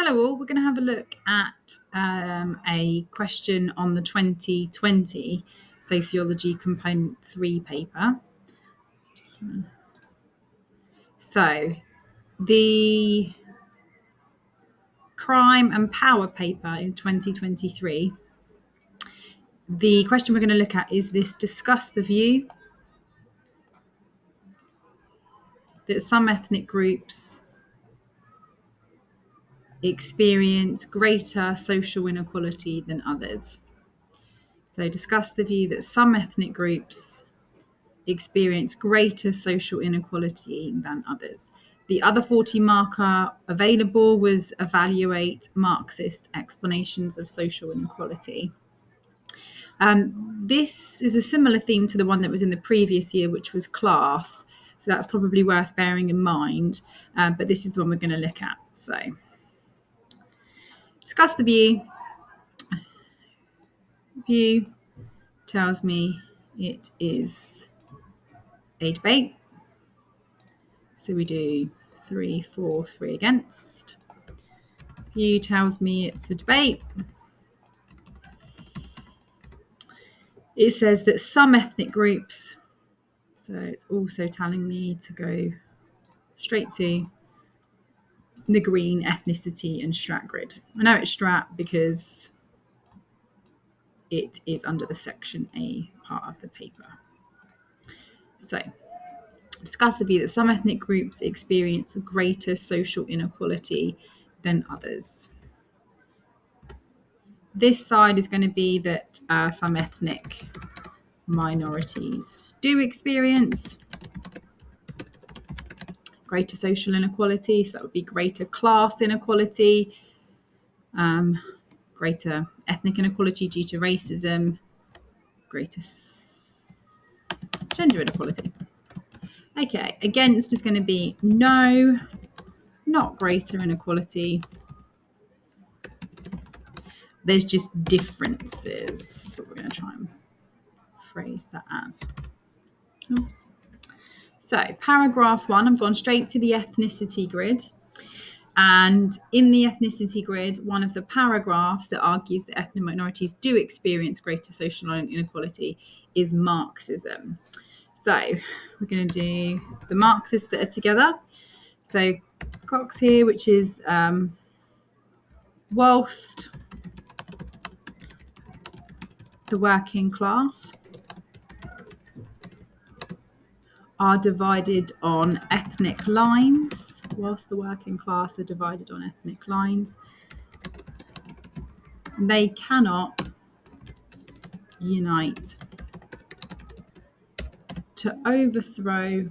Hello all, we're going to have a look at a question on the 2020 Sociology Component 3 paper. So the crime and power paper in 2023, the question we're going to look at is this: discuss the view that some ethnic groups experience greater social inequality than others. So discuss the view that some ethnic groups experience greater social inequality than others. The other 40 marker available was evaluate Marxist explanations of social inequality. This is a similar theme to the one that was in the previous year, which was class. So that's probably worth bearing in mind. But this is the one we're going to look at. So discuss the view. View tells me it is a debate. So we do 3 for, 3 against. View tells me it's a debate. It says that some ethnic groups, so it's also telling me to go straight to the green, ethnicity and strat grid. I know it's strat because it is under the section A part of the paper. So discuss the view that some ethnic groups experience greater social inequality than others. This side is going to be that some ethnic minorities do experience greater social inequality. So that would be greater class inequality, greater ethnic inequality due to racism, greater gender inequality. Okay, against is going to be no, not greater inequality. There's just differences. That's what we're going to try and phrase that as. Oops. So paragraph 1, I've gone straight to the ethnicity grid. And in the ethnicity grid, one of the paragraphs that argues that ethnic minorities do experience greater social inequality is Marxism. So we're going to do the Marxists that are together. So Cox here, which is whilst the working class are divided on ethnic lines, whilst the working class are divided on ethnic lines, they cannot unite to overthrow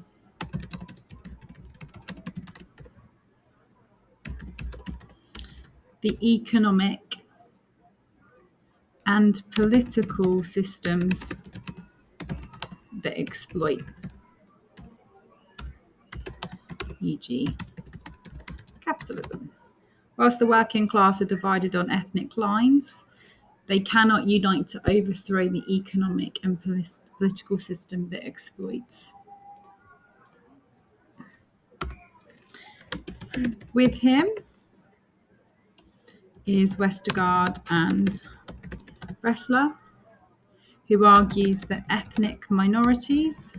the economic and political systems that exploit, e.g. capitalism. Whilst the working class are divided on ethnic lines, they cannot unite to overthrow the economic and political system that exploits. With him is Westergaard and Ressler, who argues that ethnic minorities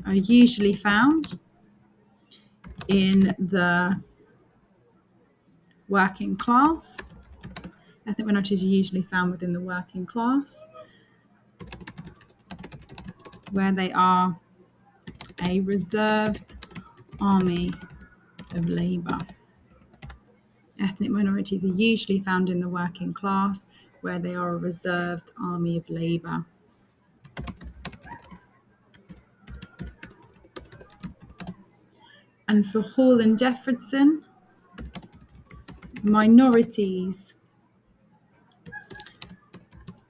are usually found in the working class. Ethnic minorities are usually found within the working class, where they are a reserved army of labour. Ethnic minorities are usually found in the working class, where they are a reserved army of labour. And for Hall and Jefferson, minorities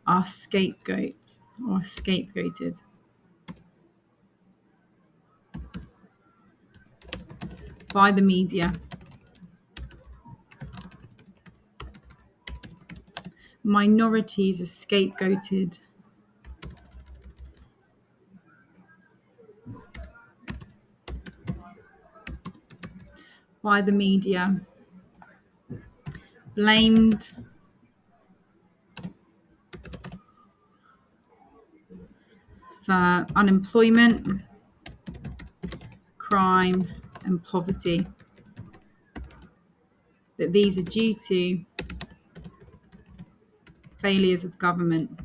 are scapegoats or scapegoated. By the media. Minorities are scapegoated by the media blamed for unemployment, crime, and poverty. That these are due to failures of government.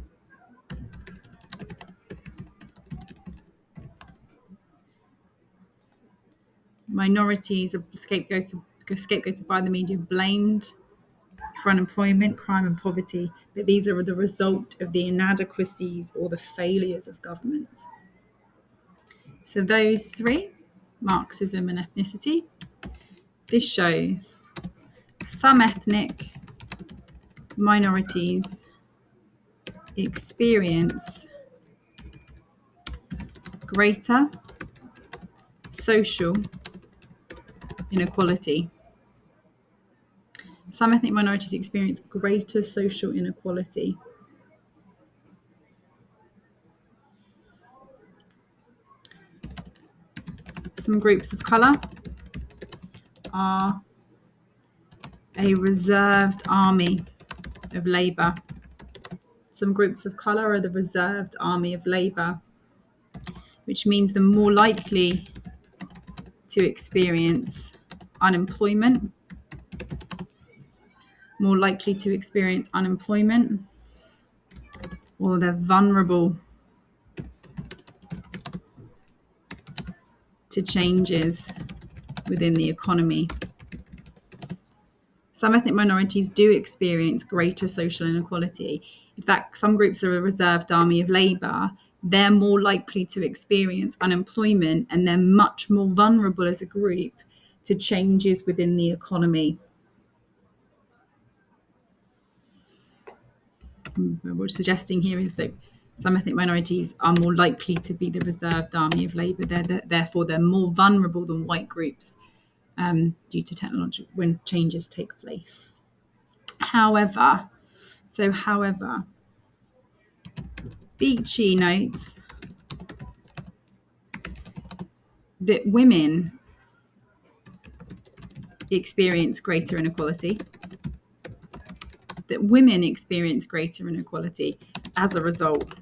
Minorities are scapegoated by the media, blamed for unemployment, crime, and poverty, but these are the result of the inadequacies or the failures of government. So those three, Marxism and ethnicity, this shows some ethnic minorities experience greater social inequality. Some ethnic minorities experience greater social inequality. Some groups of colour are a reserved army of labour. Some groups of colour are the reserved army of labour, which means they're more likely to experience unemployment, or they're vulnerable to changes within the economy. Some ethnic minorities do experience greater social inequality. If some groups are a reserved army of labour, they're more likely to experience unemployment and they're much more vulnerable as a group to changes within the economy. What we're suggesting here is that some ethnic minorities are more likely to be the reserved army of labour. Therefore, they're more vulnerable than white groups due to technology when changes take place. However, Beachy notes that women experience greater inequality, as a result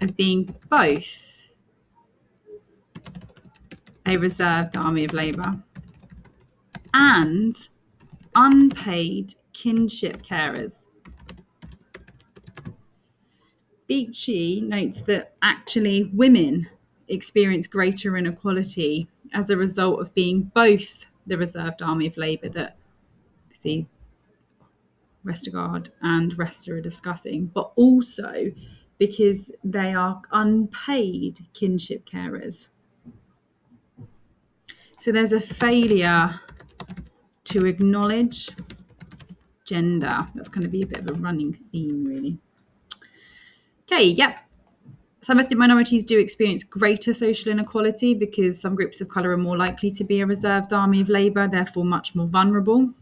of being both a reserved army of labour and unpaid kinship carers. Beachy notes that actually women experience greater inequality as a result of being both the reserved army of labour that see Westergaard and Rester are discussing, but also because they are unpaid kinship carers. So there's a failure to acknowledge gender. That's going to be a bit of a running theme, really. Okay, yep. Some ethnic minorities do experience greater social inequality because some groups of colour are more likely to be a reserved army of labour, therefore much more vulnerable.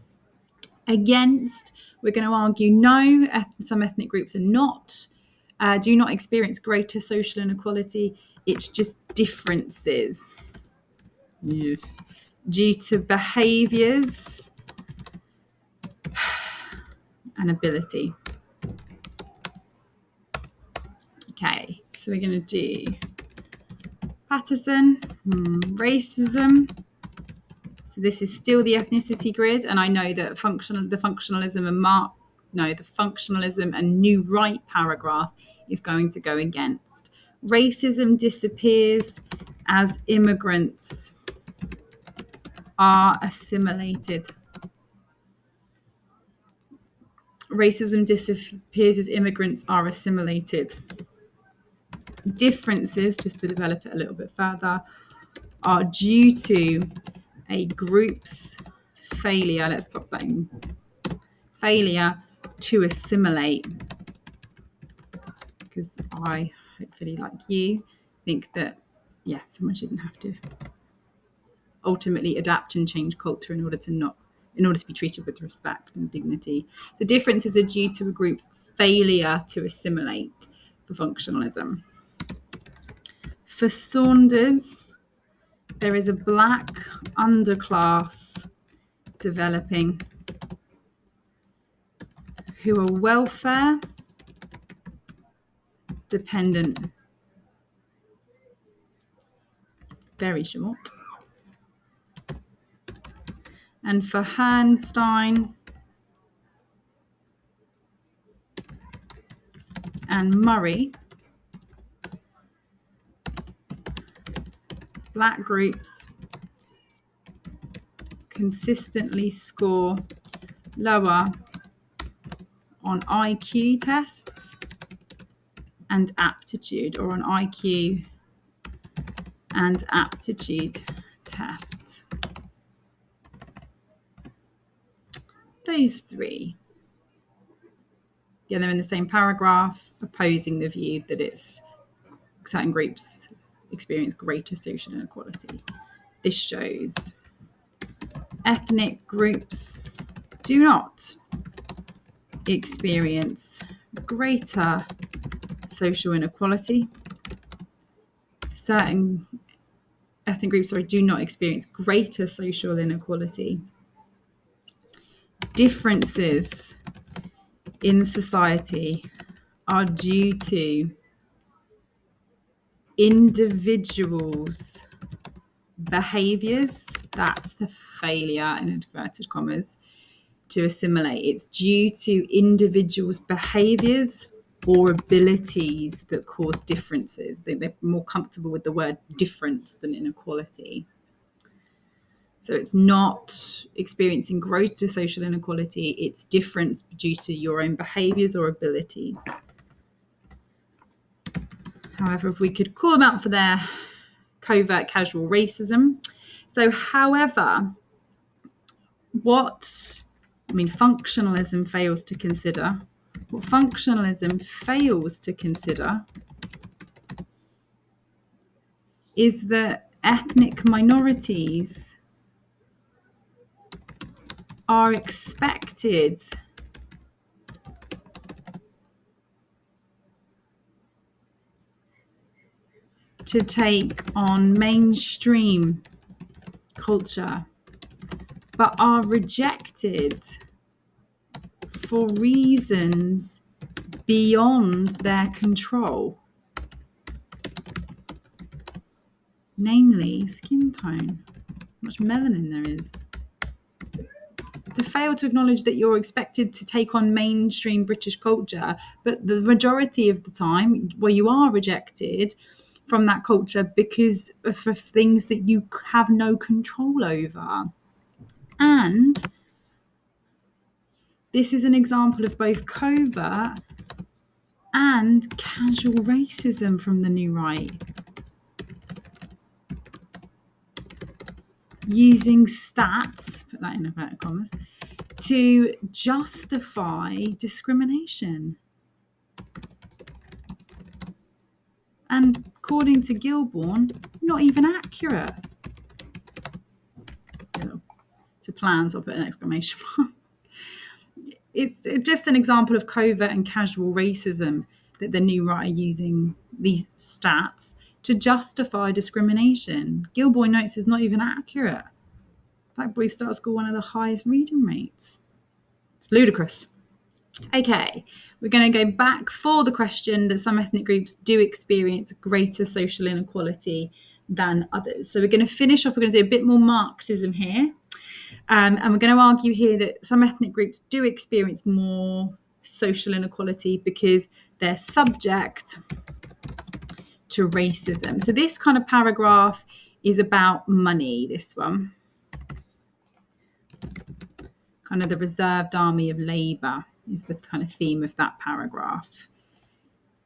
Against, we're going to argue no, some ethnic groups do not experience greater social inequality. It's just differences. Yes. Due to behaviours and ability. Okay, so we're going to do Patterson, racism. So this is still the ethnicity grid, and I know that the functionalism and new right paragraph is going to go against. Racism disappears as immigrants are assimilated. Racism disappears as immigrants are assimilated. Differences, just to develop it a little bit further, are due to a group's failure, let's put that in, failure to assimilate. Because I, hopefully like you, think that, someone shouldn't have to ultimately adapt and change culture in order to be treated with respect and dignity. The differences are due to a group's failure to assimilate for functionalism. For Saunders, there is a black underclass developing who are welfare dependent. Very short. And for Herrnstein and Murray, black groups consistently score lower on IQ tests and aptitude, or on IQ and aptitude tests. Those three. Yeah, they're in the same paragraph, opposing the view that it's certain groups experience greater social inequality. This shows ethnic groups do not experience greater social inequality. Certain ethnic groups, do not experience greater social inequality. Differences in society are due to individuals' behaviours. That's the failure, in inverted commas, to assimilate. It's due to individuals' behaviours or abilities that cause differences. They're more comfortable with the word difference than inequality. So it's not experiencing greater social inequality, it's difference due to your own behaviours or abilities. However, if we could call them out for their covert casual racism. So, however, functionalism fails to consider, what functionalism fails to consider is that ethnic minorities are expected to take on mainstream culture, but are rejected for reasons beyond their control, namely skin tone, how much melanin there is. To fail to acknowledge that you're expected to take on mainstream British culture, but the majority of the time where you are rejected from that culture because of things that you have no control over. And this is an example of both covert and casual racism from the new right. Using stats, put that in inverted commas, to justify discrimination. And according to Gilbourne, not even accurate. To plans, I'll put an exclamation mark. It's just an example of covert and casual racism that the new right are using these stats to justify discrimination. Gilbourne notes is not even accurate. Black boys start school one of the highest reading rates. It's ludicrous. Okay, we're going to go back for the question that some ethnic groups do experience greater social inequality than others. So we're going to finish up, we're going to do a bit more Marxism here. And we're going to argue here that some ethnic groups do experience more social inequality because they're subject to racism. So this kind of paragraph is about money, this one. Kind of the reserved army of labour is the kind of theme of that paragraph.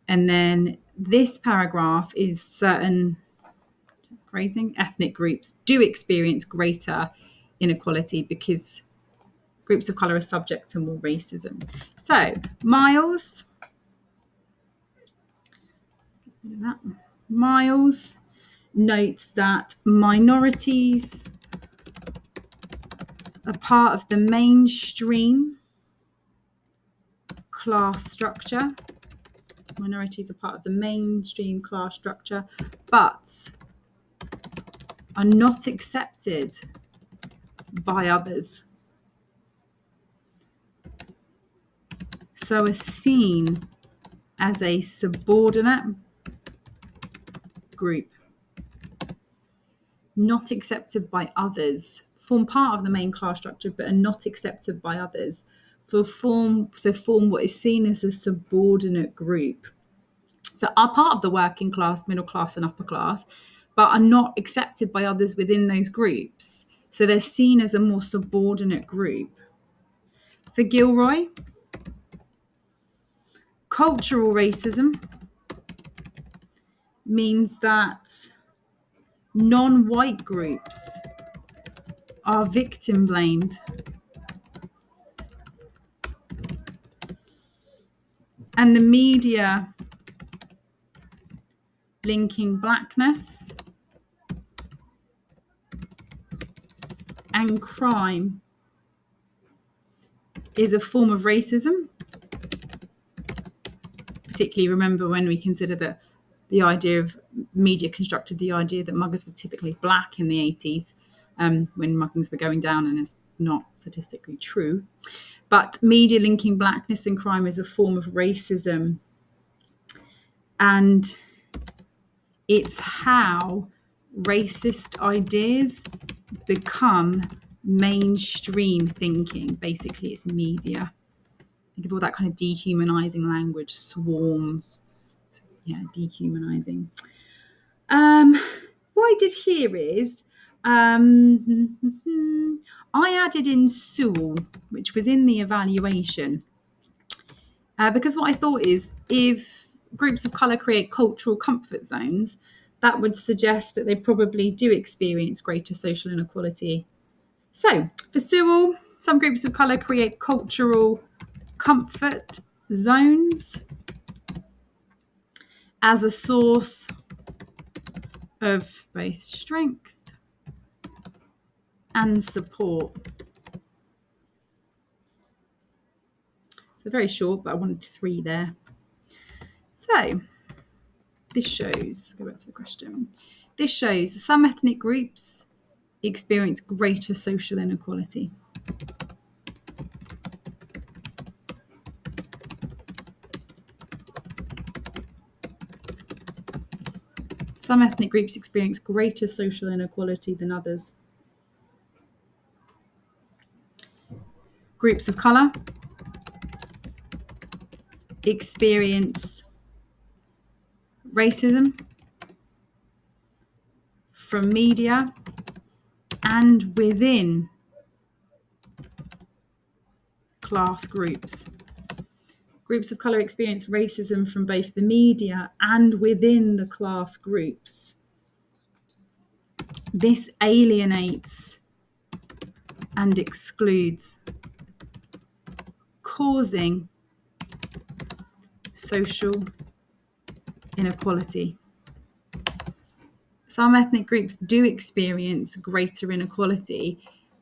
And then this paragraph is certain ethnic groups do experience greater inequality because groups of colour are subject to more racism. So Miles notes that minorities are part of the mainstream class structure. Minorities are part of the mainstream class structure, but are not accepted by others. so are seen as a subordinate group, not accepted by others, form part of the main class structure but are not accepted by others, form what is seen as a subordinate group. So are part of the working class, middle class and upper class, but are not accepted by others within those groups. So they're seen as a more subordinate group. For Gilroy, cultural racism means that non-white groups are victim blamed and the media linking blackness and crime is a form of racism. Particularly remember when we consider that the idea of media constructed the idea that muggers were typically black in the 80s when muggings were going down, and it's not statistically true. But media linking blackness and crime is a form of racism. And it's how racist ideas become mainstream thinking. Basically, it's media. Think of all that kind of dehumanizing language, swarms. Yeah, dehumanizing. What I did here is I added in Sewell, which was in the evaluation. Because what I thought is if groups of colour create cultural comfort zones, that would suggest that they probably do experience greater social inequality. So for Sewell, some groups of colour create cultural comfort zones as a source of both strength and support. So very short, but I wanted 3 there. So this shows, go back to the question. This shows some ethnic groups experience greater social inequality. Some ethnic groups experience greater social inequality than others. Groups of colour experience racism from media and within class groups. Groups of colour experience racism from both the media and within the class groups. This alienates and excludes, causing social inequality. Some ethnic groups do experience greater inequality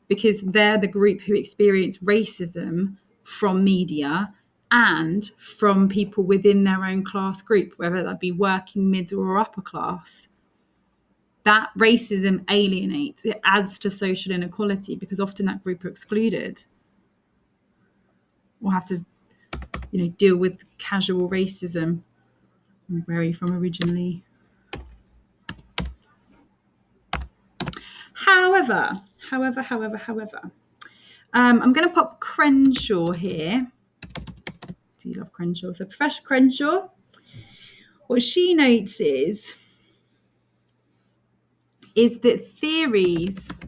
because they're the group who experience racism from media and from people within their own class group, whether that be working, middle or upper class. That racism alienates, it adds to social inequality because often that group are excluded or have to, deal with casual racism. Where are you from originally? However, I'm going to pop Crenshaw here. Do you love Crenshaw? So Professor Crenshaw, what she notes is that theories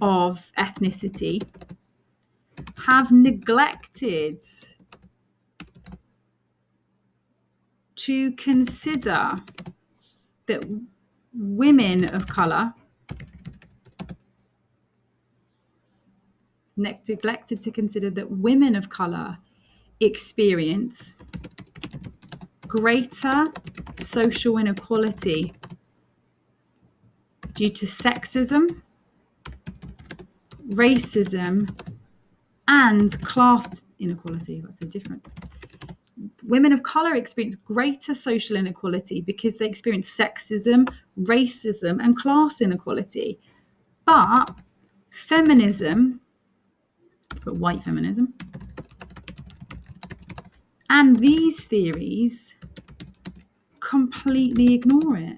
of ethnicity have neglected to consider that women of colour experience greater social inequality due to sexism, racism, and class inequality. That's the difference. Women of colour experience greater social inequality because they experience sexism, racism, and class inequality. But feminism, but white feminism, And these theories completely ignore it.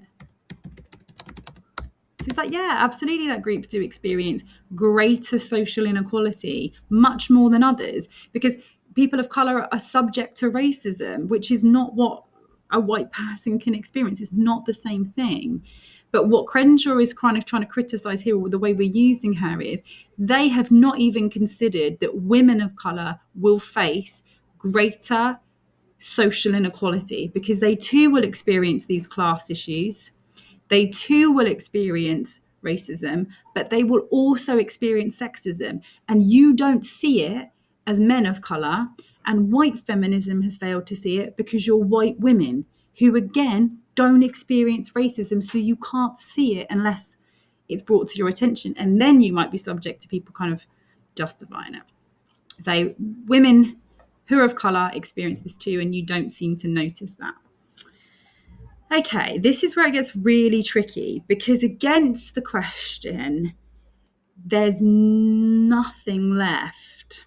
So it's like, yeah, absolutely, that group do experience greater social inequality, much more than others, because people of colour are subject to racism, which is not what a white person can experience. It's not the same thing. But what Crenshaw is kind of trying to criticise here, with the way we're using her, is they have not even considered that women of colour will face greater social inequality, because they too will experience these class issues. They too will experience racism, but they will also experience sexism. And you don't see it as men of colour. And white feminism has failed to see it because you're white women who, again, don't experience racism. So you can't see it unless it's brought to your attention. And then you might be subject to people kind of justifying it. So women who are of colour experience this too, and you don't seem to notice that. Okay, this is where it gets really tricky, because against the question, there's nothing left.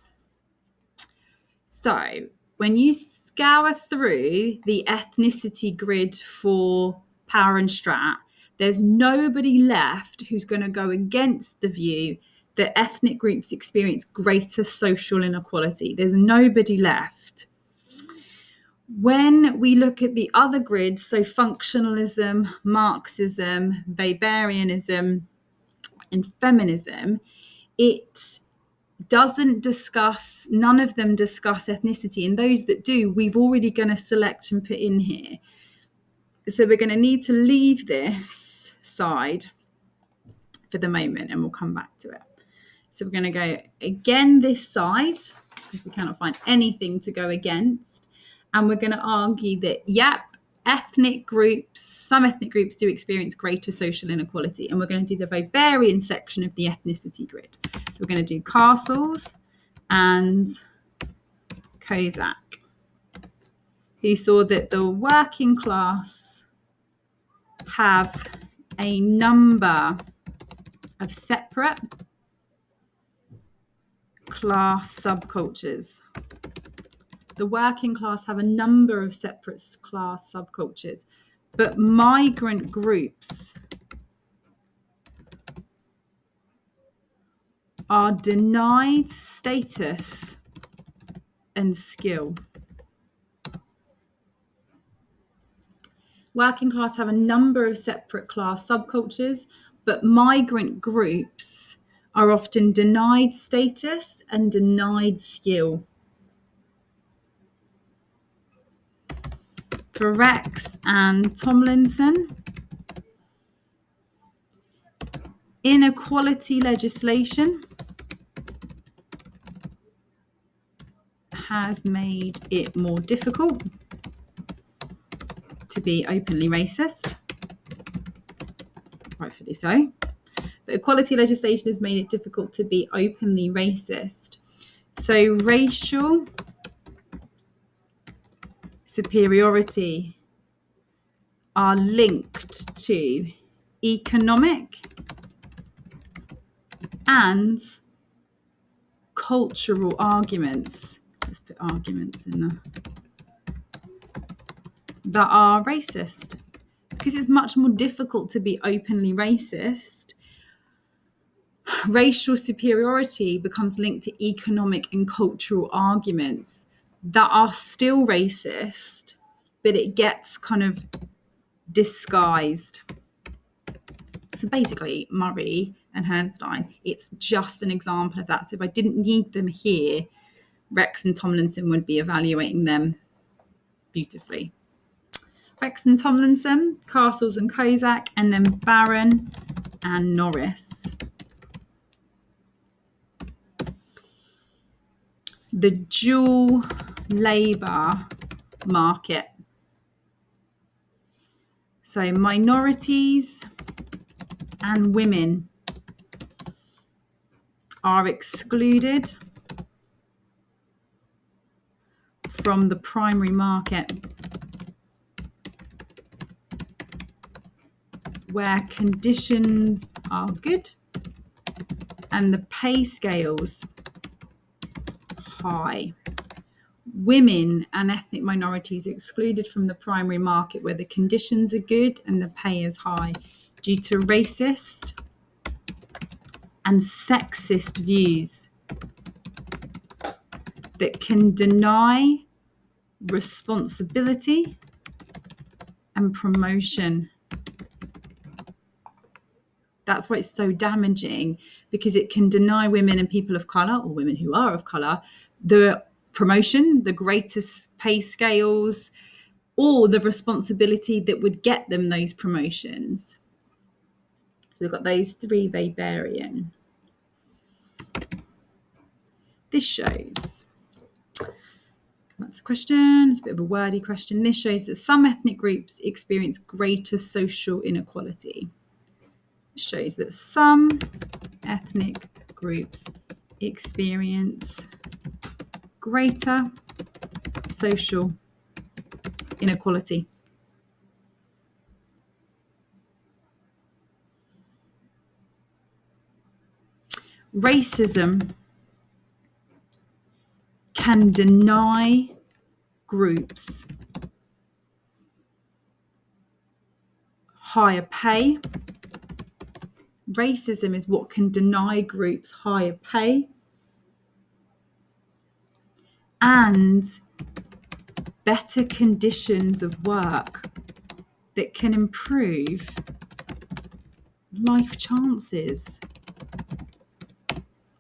So when you scour through the ethnicity grid for power and strat, there's nobody left who's going to go against the view that ethnic groups experience greater social inequality. There's nobody left. When we look at the other grids, so functionalism, Marxism, Weberianism, and feminism, it doesn't discuss, none of them discuss ethnicity. And those that do, we've already going to select and put in here. So we're going to need to leave this side for the moment, and we'll come back to it. So we're going to go again this side, because we cannot find anything to go against. And we're going to argue that, yep, some ethnic groups do experience greater social inequality. And we're going to do the Weberian section of the ethnicity grid. So we're going to do Castles and Kozak, who saw that the working class have a number of separate class subcultures. The working class have a number of separate class subcultures, but migrant groups are denied status and skill. Working class have a number of separate class subcultures, but migrant groups are often denied status and denied skill. For Rex and Tomlinson, inequality legislation has made it more difficult to be openly racist, rightfully so. But equality legislation has made it difficult to be openly racist. So racial superiority are linked to economic and cultural arguments. Let's put arguments in there. That are racist. Because it's much more difficult to be openly racist, racial superiority becomes linked to economic and cultural arguments that are still racist, but it gets kind of disguised. So basically, Murray and Herrnstein, it's just an example of that. So if I didn't need them here, Rex and Tomlinson would be evaluating them beautifully. Rex and Tomlinson, Castles and Kozak, and then Barron and Norris. The dual labour market. So minorities and women are excluded from the primary market, where conditions are good and the pay scales high. women and ethnic minorities excluded from the primary market where the conditions are good and the pay is high due to racist and sexist views that can deny responsibility and promotion. That's why it's so damaging, because it can deny women and people of colour, or women who are of colour, the promotion, the greatest pay scales, or the responsibility that would get them those promotions. So we've got those three Weberian. This shows, that's a question, it's a bit of a wordy question. This shows that some ethnic groups experience greater social inequality. It shows that some ethnic groups experience greater social inequality. Racism can deny groups higher pay. Racism is what can deny groups higher pay and better conditions of work that can improve life chances.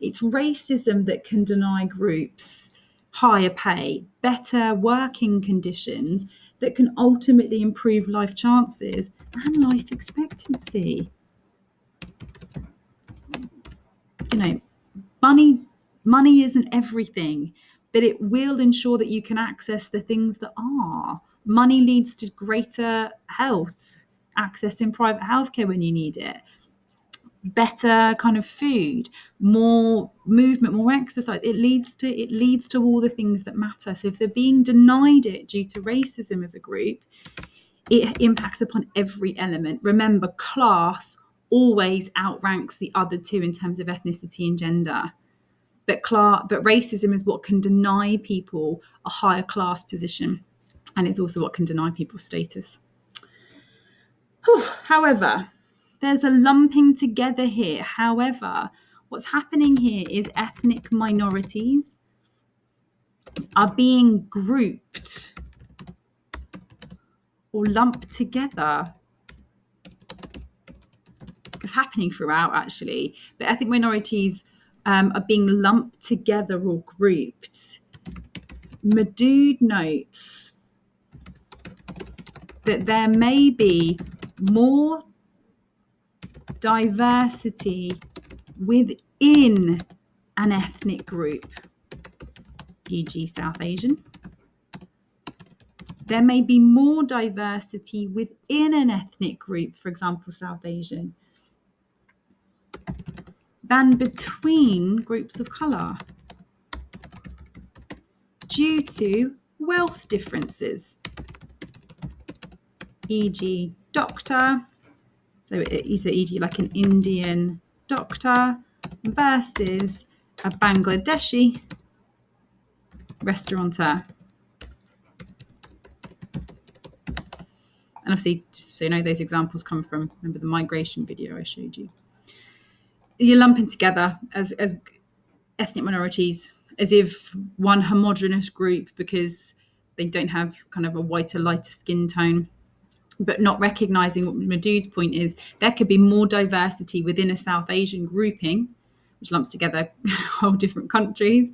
It's racism that can deny groups higher pay, better working conditions that can ultimately improve life chances and life expectancy. You know, money isn't everything, but it will ensure that you can access the things that are. Money leads to greater health, access in private healthcare when you need it, better kind of food, more movement, more exercise. It leads to all the things that matter. So if they're being denied it due to racism as a group, it impacts upon every element. Remember, class always outranks the other two in terms of ethnicity and gender. But racism is what can deny people a higher class position, and it's also what can deny people status. However, there's a lumping together here. However, what's happening here is ethnic minorities are being grouped or lumped together. It's happening throughout, actually, but ethnic minorities are being lumped together or grouped. Madood notes that there may be more diversity within an ethnic group, e.g. South Asian. There may be more diversity within an ethnic group, for example, South Asian, than between groups of colour due to wealth differences, e.g. doctor, so e.g. like an Indian doctor versus a Bangladeshi restaurateur. And obviously, just so you know, those examples come from, remember the migration video I showed you. You're lumping together as ethnic minorities as if one homogenous group because they don't have kind of a whiter, lighter skin tone, but not recognising what Madood's point is. There could be more diversity within a South Asian grouping, which lumps together whole different countries.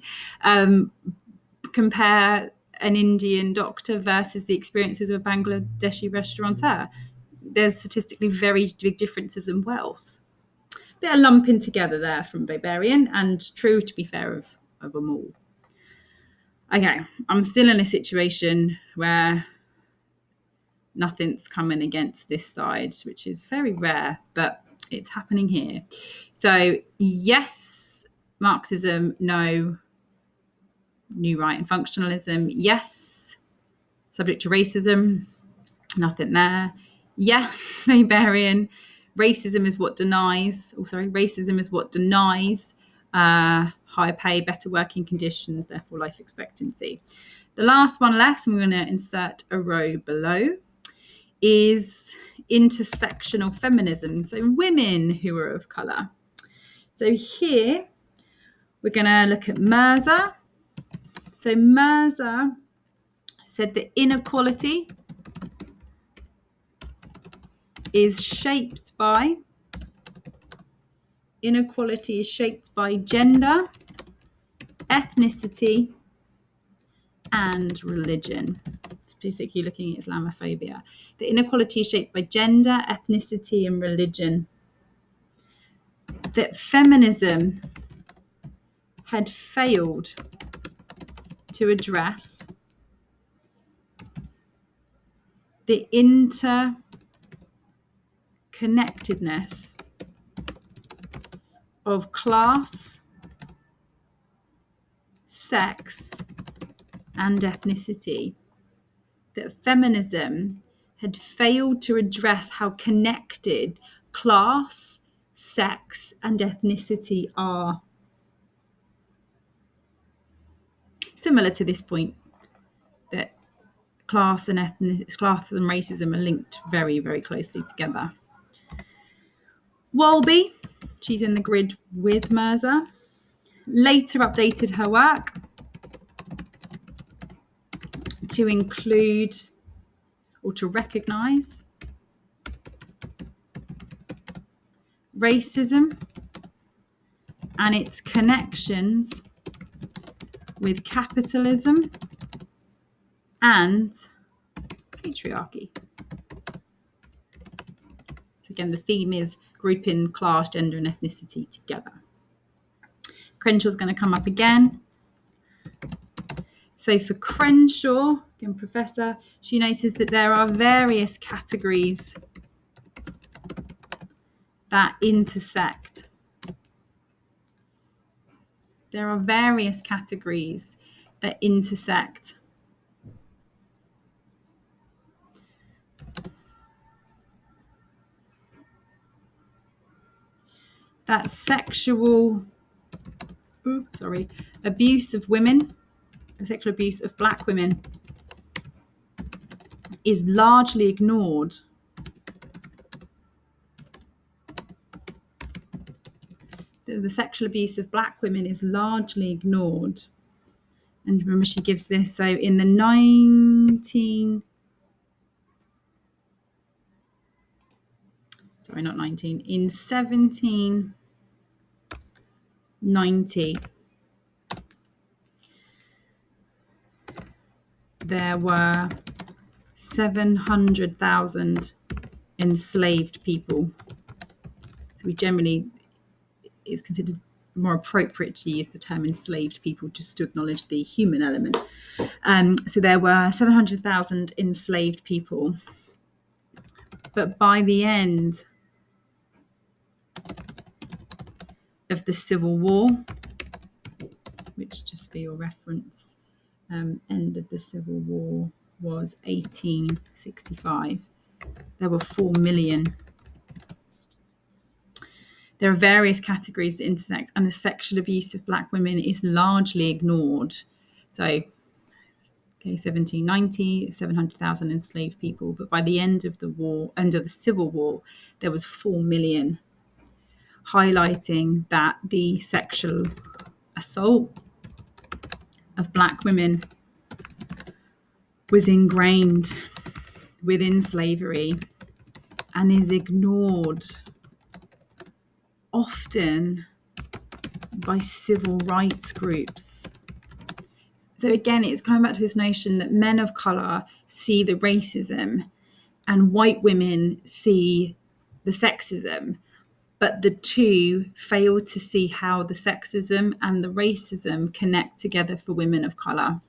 Compare an Indian doctor versus the experiences of a Bangladeshi restaurateur. There's statistically very big differences in wealth. Bit of lumping together there from Weberian, and true, to be fair, of them all. Okay, I'm still in a situation where nothing's coming against this side, which is very rare, but it's happening here. So yes, Marxism, no. New right and functionalism, yes. Subject to racism, nothing there. Yes, Weberian, racism is what denies higher pay, better working conditions, therefore life expectancy. The last one left, I'm going to insert a row below, is intersectional feminism. So women who are of colour. So here we're going to look at Mirza. So Mirza said that inequality is shaped by gender, ethnicity, and religion. Particularly looking at Islamophobia. The inequality is shaped by gender, ethnicity, and religion. That feminism had failed to address the interconnectedness of class, sex, and ethnicity. That feminism had failed to address how connected class, sex, and ethnicity are. Similar to this point, that class and racism are linked very, very closely together. Wolby, she's in the grid with Mirza, later updated her work to include or to recognise racism and its connections with capitalism and patriarchy. So again, the theme is grouping class, gender, and ethnicity together. Crenshaw's going to come up again. So for Crenshaw, again, professor, she noticed that there are various categories that intersect. There are various categories that intersect. That sexual abuse of women, sexual abuse of black women is largely ignored. The sexual abuse of black women is largely ignored. And remember, she gives this, so in the in 1790, there were 700,000 enslaved people. So we generally, it's considered more appropriate to use the term enslaved people just to acknowledge the human element. So there were 700,000 enslaved people. But by the end of the Civil War, which just for your reference, end of the Civil War was 1865, there were 4 million. There are various categories that intersect, and the sexual abuse of black women is largely ignored. So, 1790, 700,000 enslaved people, but by the end of the war, end of the Civil War, there was 4 million, highlighting that the sexual assault of black women was ingrained within slavery and is ignored often by civil rights groups. So again, it's coming back to this notion that men of colour see the racism and white women see the sexism, but the two fail to see how the sexism and the racism connect together for women of colour.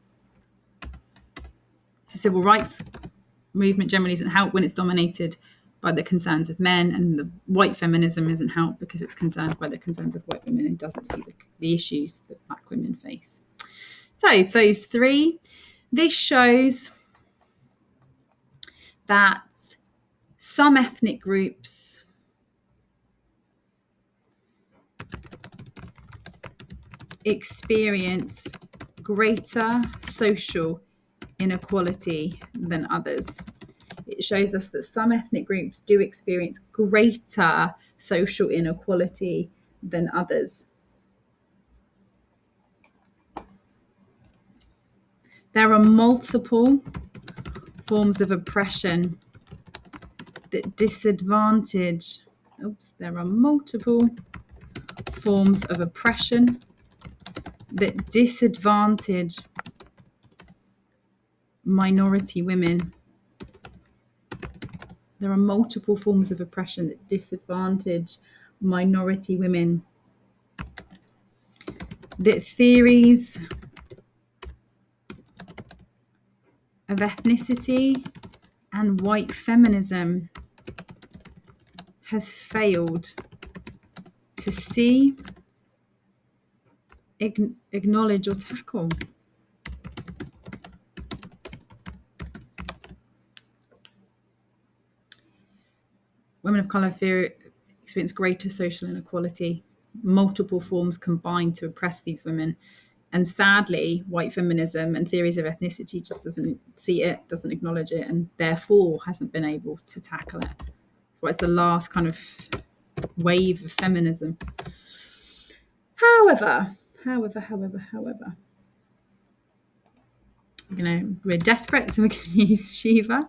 The civil rights movement generally doesn't help when it's dominated by the concerns of men, and the white feminism isn't helped because it's concerned by the concerns of white women and doesn't see the issues that black women face. So those three, this shows that some ethnic groups experience greater social inequality than others. It shows us that some ethnic groups do experience greater social inequality than others. There are multiple forms of oppression that disadvantage. There are multiple forms of oppression that disadvantage minority women. There are multiple forms of oppression that disadvantage minority women. That theories of ethnicity and white feminism has failed to see, acknowledge, or tackle. Women of colour experience greater social inequality. Multiple forms combine to oppress these women. And sadly, white feminism and theories of ethnicity just doesn't see it, doesn't acknowledge it, and therefore hasn't been able to tackle it. So it's the last kind of wave of feminism. However, we're desperate, so we're going to use Shiva.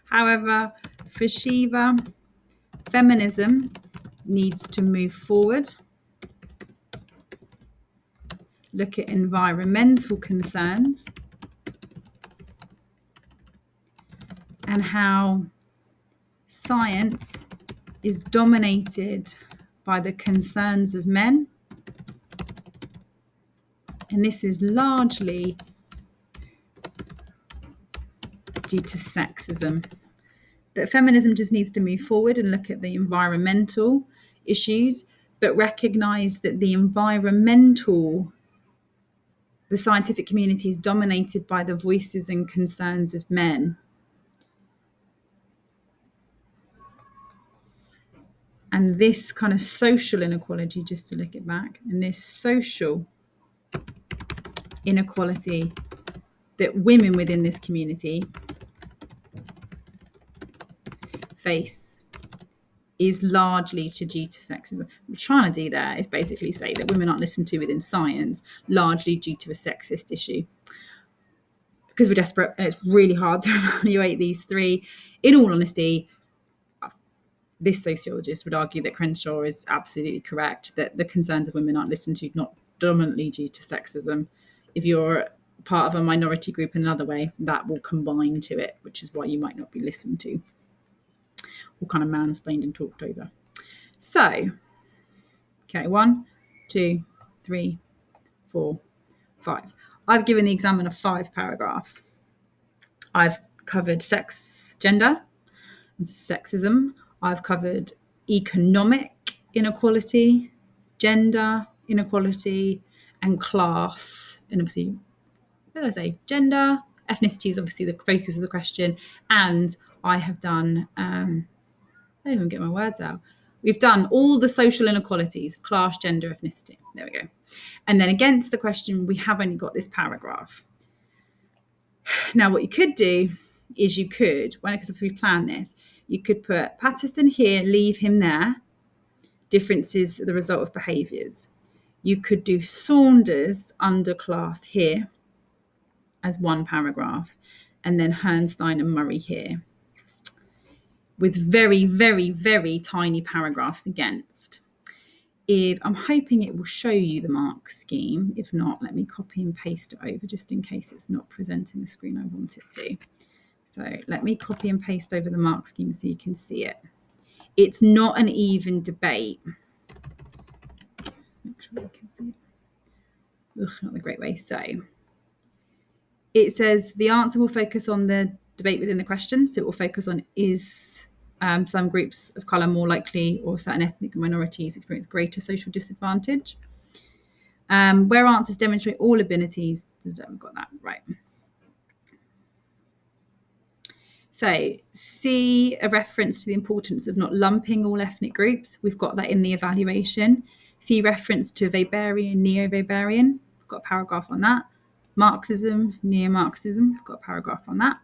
However, for Shiva, feminism needs to move forward, look at environmental concerns and how science is dominated by the concerns of men. And this is largely due to sexism. That feminism just needs to move forward and look at the environmental issues, but recognize that the scientific community is dominated by the voices and concerns of men. And this kind of social inequality, just to look it back, and this social inequality that women within this community face is largely due to sexism. What we're trying to do there is basically say that women aren't listened to within science, largely due to a sexist issue. Because we're desperate and it's really hard to evaluate these three. In all honesty, this sociologist would argue that Crenshaw is absolutely correct, that the concerns of women aren't listened to, not dominantly due to sexism. If you're part of a minority group in another way, that will combine to it, which is why you might not be listened to or kind of mansplained and talked over. So, okay, 1, 2, 3, 4, 5. I've given the examiner 5 paragraphs. I've covered sex, gender, and sexism. I've covered economic inequality, gender inequality, and class. And obviously, what did I say? Gender, ethnicity is obviously the focus of the question. And I have done, I don't even get my words out. We've done all the social inequalities, class, gender, ethnicity. There we go. And then against the question, we have only got this paragraph. Now, what you could do is because if we plan this, you could put Patterson here, leave him there. Differences are the result of behaviours. You could do Saunders under class here as one paragraph, and then Herrnstein and Murray here, with very, very, very tiny paragraphs against. I'm hoping it will show you the mark scheme. If not, let me copy and paste it over just in case it's not presenting the screen I want it to. So let me copy and paste over the mark scheme so you can see it. It's not an even debate. Just make sure you can see it. Ugh, not the great way. So it says the answer will focus on the debate within the question. So it will focus on is some groups of colour more likely, or certain ethnic minorities experience greater social disadvantage. Where answers demonstrate all abilities. I've got that right. So see a reference to the importance of not lumping all ethnic groups. We've got that in the evaluation. See reference to Weberian, neo-Weberian. We've got a paragraph on that. Marxism, neo-Marxism. We've got a paragraph on that.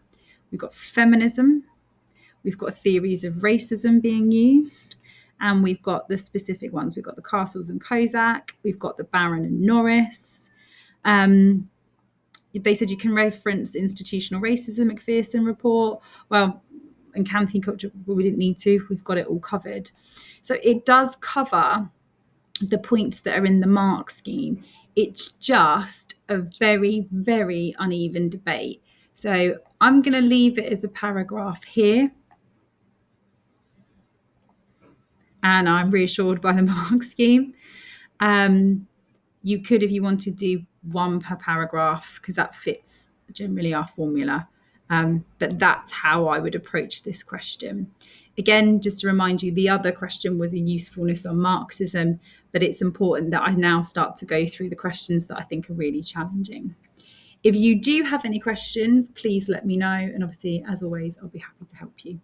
We've got feminism. We've got theories of racism being used. And we've got the specific ones. We've got the Castles and Kozak. We've got the Barron and Norris. They said you can reference institutional racism, McPherson report. Well, in canteen culture, we didn't need to. We've got it all covered. So it does cover the points that are in the mark scheme. It's just a very, very uneven debate. So I'm going to leave it as a paragraph here. And I'm reassured by the mark scheme. You could, if you want to, do one per paragraph, because that fits generally our formula. But that's how I would approach this question. Again, just to remind you, the other question was a usefulness on Marxism, but it's important that I now start to go through the questions that I think are really challenging. If you do have any questions, please let me know. And obviously, as always, I'll be happy to help you.